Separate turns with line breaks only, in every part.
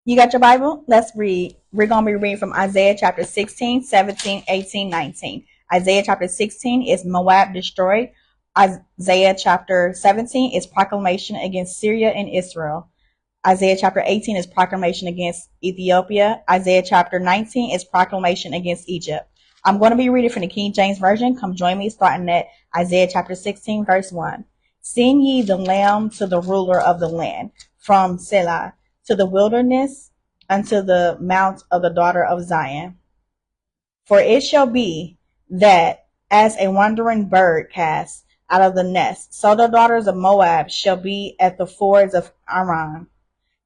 You got your Bible? Let's read. We're going to be reading from Isaiah chapter 16, 17, 18, 19. Isaiah chapter 16 is Moab destroyed. Isaiah chapter 17 is proclamation against Syria and Israel. Isaiah chapter 18 is proclamation against Ethiopia. Isaiah chapter 19 is proclamation against Egypt. I'm going to be reading from the King James Version. Come join me starting at Isaiah chapter 16, verse 1. Sing ye the Lamb to the ruler of the land, from Selah to the wilderness, unto the mount of the daughter of Zion. For it shall be that as a wandering bird casts out of the nest, so the daughters of Moab shall be at the fords of Arnon.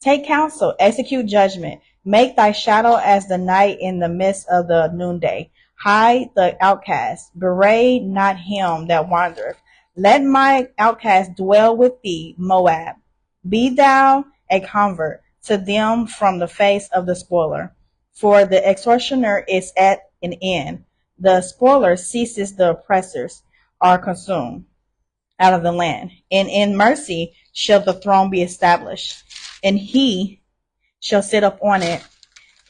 Take counsel, execute judgment, make thy shadow as the night in the midst of the noonday. Hide the outcast, bewray not him that wandereth. Let my outcast dwell with thee, Moab. Be thou a convert to them from the face of the spoiler. For the extortioner is at an end. The spoiler ceases, the oppressors are consumed out of the land. And in mercy shall the throne be established, and he shall sit upon it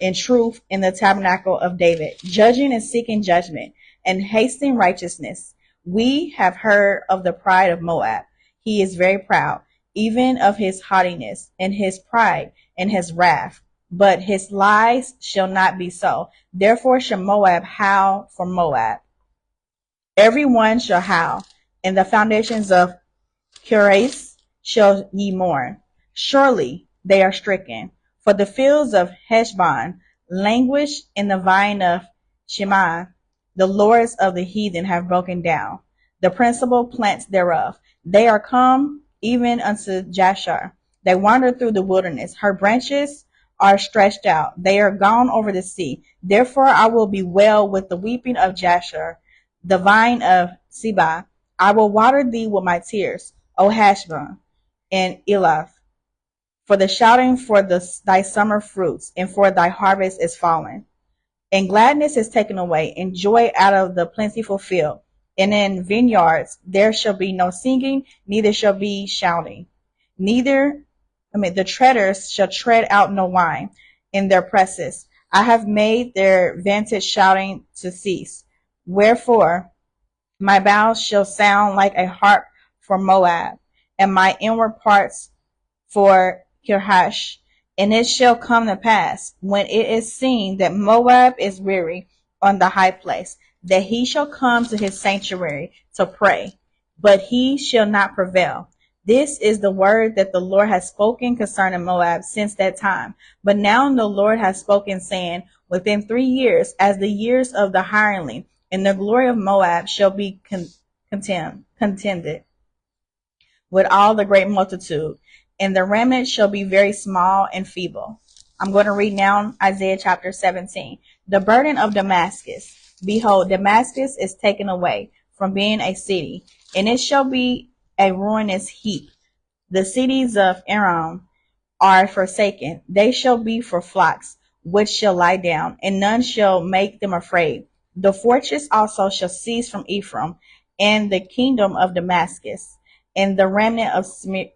in truth in the tabernacle of David, judging and seeking judgment, and hastening righteousness. We have heard of the pride of Moab. He is very proud, even of his haughtiness, and his pride, and his wrath. But his lies shall not be so. Therefore shall Moab howl for Moab. Every one shall howl, and the foundations of Kiriath shall ye mourn. Surely they are stricken. For the fields of Heshbon languish, in the vine of Shema. The lords of the heathen have broken down, the principal plants thereof. They are come even unto Jashar. They wander through the wilderness. Her branches are stretched out. They are gone over the sea. Therefore I will bewail with the weeping of Jashar, the vine of Seba. I will water thee with my tears, O Heshbon and Elath, for the shouting for thy summer fruits, and for thy harvest is fallen. And gladness is taken away, and joy out of the plentiful field. And in vineyards there shall be no singing, neither shall be shouting. The treaders shall tread out no wine in their presses. I have made their vantage shouting to cease. Wherefore my bowels shall sound like a harp for Moab, and my inward parts for Kirhash. And it shall come to pass, when it is seen that Moab is weary on the high place, that he shall come to his sanctuary to pray, but he shall not prevail. This is the word that the Lord has spoken concerning Moab since that time. But now the Lord has spoken, saying, within 3 years, as the years of the hireling, and the glory of Moab shall be contended with all the great multitude, and the remnant shall be very small and feeble. I'm going to read now Isaiah chapter 17. The burden of Damascus. Behold, Damascus is taken away from being a city, and it shall be a ruinous heap. The cities of Aram are forsaken. They shall be for flocks, which shall lie down, and none shall make them afraid. The fortress also shall cease from Ephraim, and the kingdom of Damascus, and the remnant of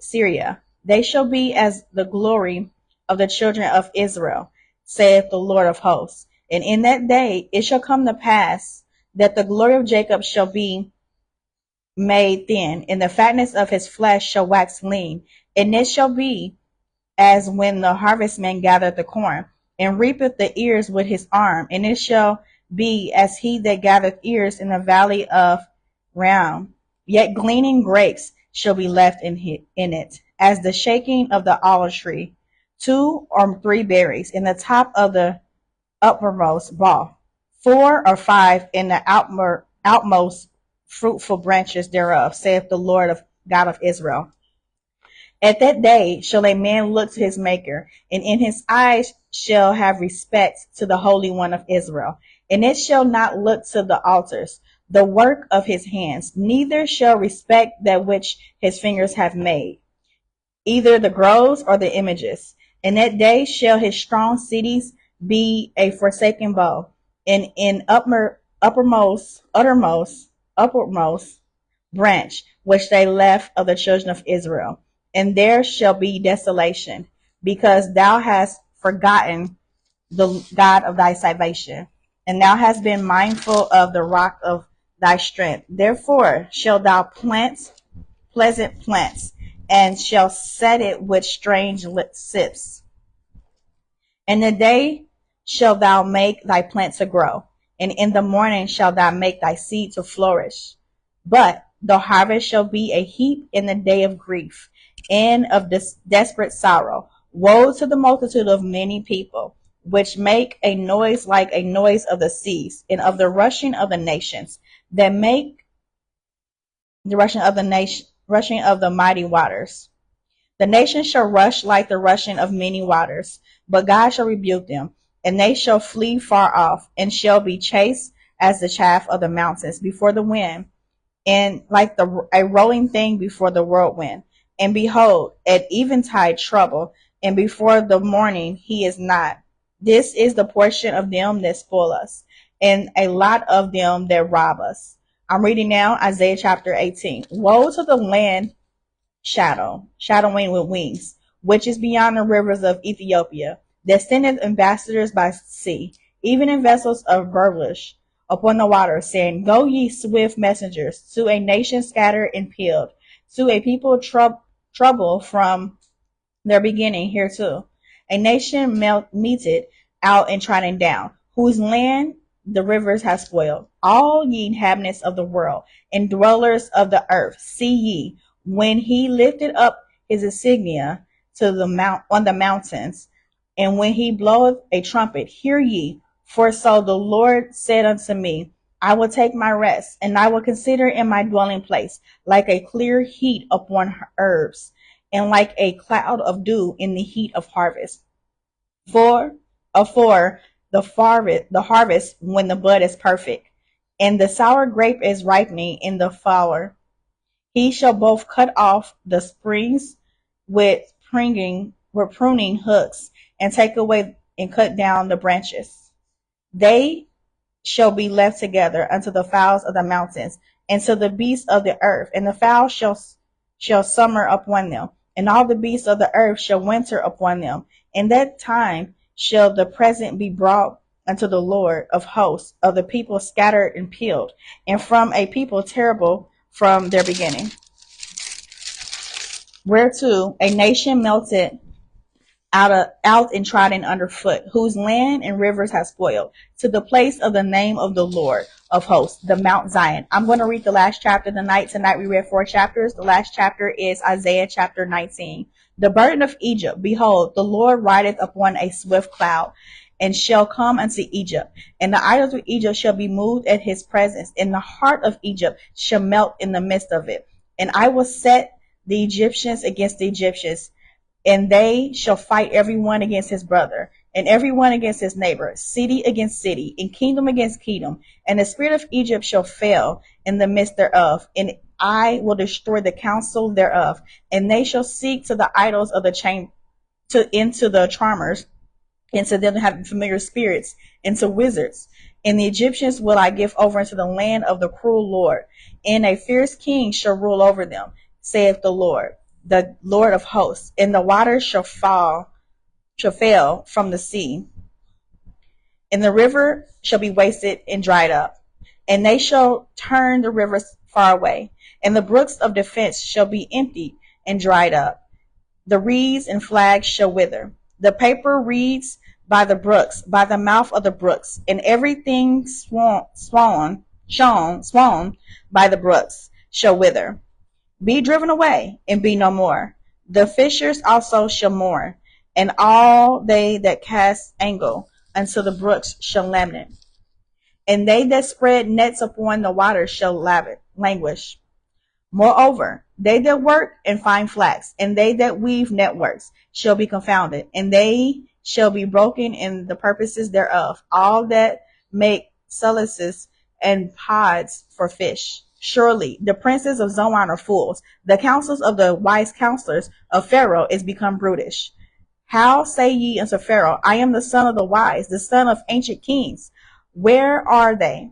Syria. They shall be as the glory of the children of Israel, saith the Lord of hosts. And in that day it shall come to pass that the glory of Jacob shall be made thin, and the fatness of his flesh shall wax lean. And it shall be as when the harvestman gathereth the corn, and reapeth the ears with his arm. And it shall be as he that gathereth ears in the valley of Ram. Yet gleaning grapes shall be left in it, as the shaking of the olive tree. 2 or 3 berries in the top of the uppermost bough, 4 or 5 in the outmost fruitful branches thereof, saith the Lord of God of Israel. At that day shall a man look to his Maker, and in his eyes shall have respect to the Holy One of Israel. And it shall not look to the altars, the work of his hands, neither shall respect that which his fingers have made, either the groves or the images. In that day shall his strong cities be a forsaken bow, and in uppermost branch which they left of the children of Israel. And there shall be desolation, because thou hast forgotten the God of thy salvation, and thou hast been mindful of the rock of thy strength. Therefore shalt thou plant pleasant plants, and shall set it with strange sips. In the day shalt thou make thy plant to grow, and in the morning shalt thou make thy seed to flourish. But the harvest shall be a heap in the day of grief, and of this desperate sorrow. Woe to the multitude of many people, which make a noise like a noise of the seas, and of the rushing of the nations, that make the rushing of the mighty waters. The nations shall rush like the rushing of many waters, but God shall rebuke them, and they shall flee far off, and shall be chased as the chaff of the mountains before the wind, and like a rolling thing before the whirlwind. And behold, at eventide trouble, and before the morning he is not. This is the portion of them that spoil us, and a lot of them that rob us. I'm reading now Isaiah chapter 18. Woe to the land shadowing with wings, which is beyond the rivers of Ethiopia, that sendeth ambassadors by sea, even in vessels of Burlish, upon the water, saying, Go ye swift messengers, to a nation scattered and peeled, to a people troubled from their beginning hereto. A nation meted out and trodden down, whose land the rivers have spoiled. All ye inhabitants of the world, and dwellers of the earth, see ye, when he lifted up his insignia to the mount on the mountains, and when he bloweth a trumpet, hear ye. For so the Lord said unto me, I will take my rest, and I will consider in my dwelling place, like a clear heat upon herbs, and like a cloud of dew in the heat of harvest. For the harvest when the bud is perfect, and the sour grape is ripening in the flower. He shall both cut off the springs with pruning hooks, and take away and cut down the branches. They shall be left together unto the fowls of the mountains, and to the beasts of the earth, and the fowls shall summer upon them, and all the beasts of the earth shall winter upon them. In that time shall the present be brought unto the Lord of hosts, of the people scattered and peeled, and from a people terrible from their beginning. Whereto a nation melted out and trodden underfoot, whose land and rivers have spoiled, to the place of the name of the Lord of hosts, the Mount Zion. I'm going to read the last chapter tonight. Tonight we read 4 chapters. The last chapter is Isaiah chapter 19. The burden of Egypt. Behold, the Lord rideth upon a swift cloud, and shall come unto Egypt, and the idols of Egypt shall be moved at his presence, and the heart of Egypt shall melt in the midst of it. And I will set the Egyptians against the Egyptians, and they shall fight every one against his brother, and every one against his neighbor, city against city, and kingdom against kingdom. And the spirit of Egypt shall fail in the midst thereof, and I will destroy the counsel thereof. And they shall seek to the idols of the into the charmers, and to them that have familiar spirits, and to wizards. And the Egyptians will I give over into the land of the cruel Lord, and a fierce king shall rule over them, saith the Lord of hosts. And the waters shall fail from the sea, and the river shall be wasted and dried up, and they shall turn the rivers far away, and the brooks of defense shall be emptied and dried up. The reeds and flags shall wither, the paper reeds by the brooks, by the mouth of the brooks, and everything swollen by the brooks shall wither. Be driven away, and be no more. The fishers also shall mourn, and all they that cast angle unto the brooks shall lament. And they that spread nets upon the waters shall languish. Moreover, they that work and find flax, and they that weave networks, shall be confounded, and they shall be broken in the purposes thereof, all that make silices and pods for fish. Surely the princes of Zoan are fools. The counsels of the wise counselors of Pharaoh is become brutish. How say ye unto Pharaoh, I am the son of the wise, the son of ancient kings? Where are they?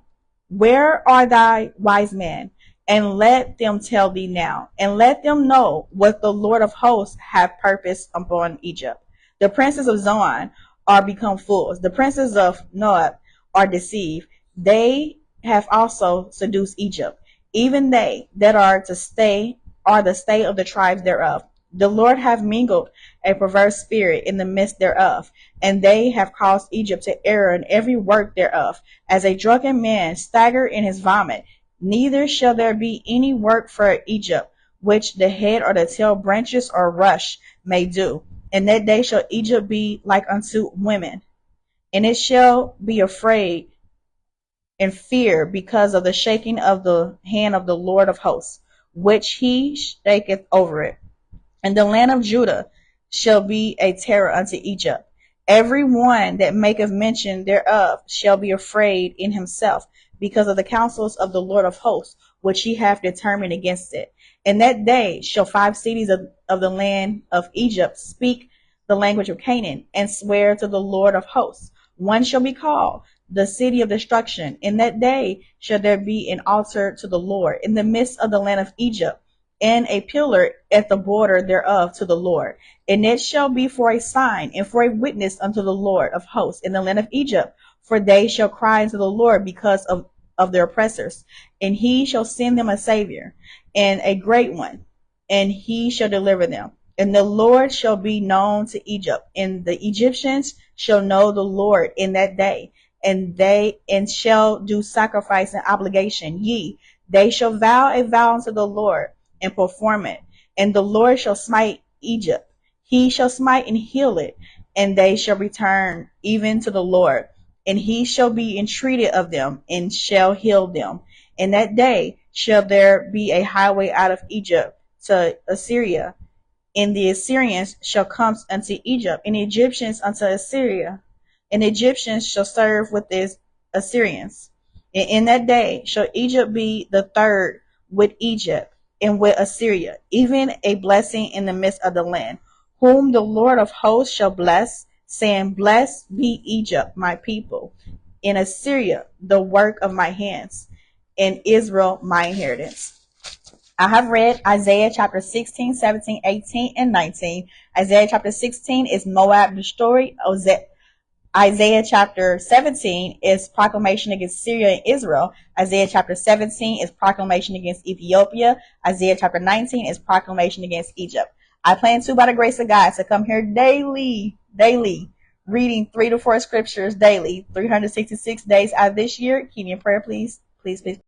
Where are thy wise men? And let them tell thee now, and let them know what the Lord of hosts hath purposed upon Egypt. The princes of Zoan are become fools. The princes of Moab are deceived. They have also seduced Egypt. Even they that are to stay are the stay of the tribes thereof. The Lord hath mingled a perverse spirit in the midst thereof, and they have caused Egypt to err in every work thereof, as a drunken man stagger in his vomit. Neither shall there be any work for Egypt, which the head or the tail branches or rush may do. In that day shall Egypt be like unto women, and it shall be afraid and fear because of the shaking of the hand of the Lord of hosts, which he shaketh over it. And the land of Judah shall be a terror unto Egypt. Every one that maketh mention thereof shall be afraid in himself, because of the counsels of the Lord of hosts, which he hath determined against it. In that day shall 5 cities of the land of Egypt speak the language of Canaan, and swear to the Lord of hosts. One shall be called the city of destruction. In that day shall there be an altar to the Lord in the midst of the land of Egypt, and a pillar at the border thereof to the Lord. And it shall be for a sign and for a witness unto the Lord of hosts in the land of Egypt. For they shall cry unto the Lord because of their oppressors. And he shall send them a Savior, and a great one, and he shall deliver them. And the Lord shall be known to Egypt, and the Egyptians shall know the Lord in that day. And they shall do sacrifice and obligation. They shall vow a vow unto the Lord, and perform it. And the Lord shall smite Egypt. He shall smite and heal it, and they shall return even to the Lord. And he shall be entreated of them, and shall heal them. In that day shall there be a highway out of Egypt to Assyria, and the Assyrians shall come unto Egypt, and the Egyptians unto Assyria, and the Egyptians shall serve with the Assyrians. And in that day shall Egypt be the third with Egypt and with Assyria, even a blessing in the midst of the land, whom the Lord of hosts shall bless, saying, Blessed be Egypt, my people, and Assyria, the work of my hands, and Israel, my inheritance. I have read Isaiah chapter 16, 17, 18, and 19. Isaiah chapter 16 is Moab destroyed. Isaiah chapter 17 is proclamation against Syria and Israel. Isaiah chapter 17 is proclamation against Ethiopia. Isaiah chapter 19 is proclamation against Egypt. I plan to, by the grace of God, to come here daily, reading 3 to 4 scriptures daily, 366 days out of this year. Keep me in prayer, please. Please, please.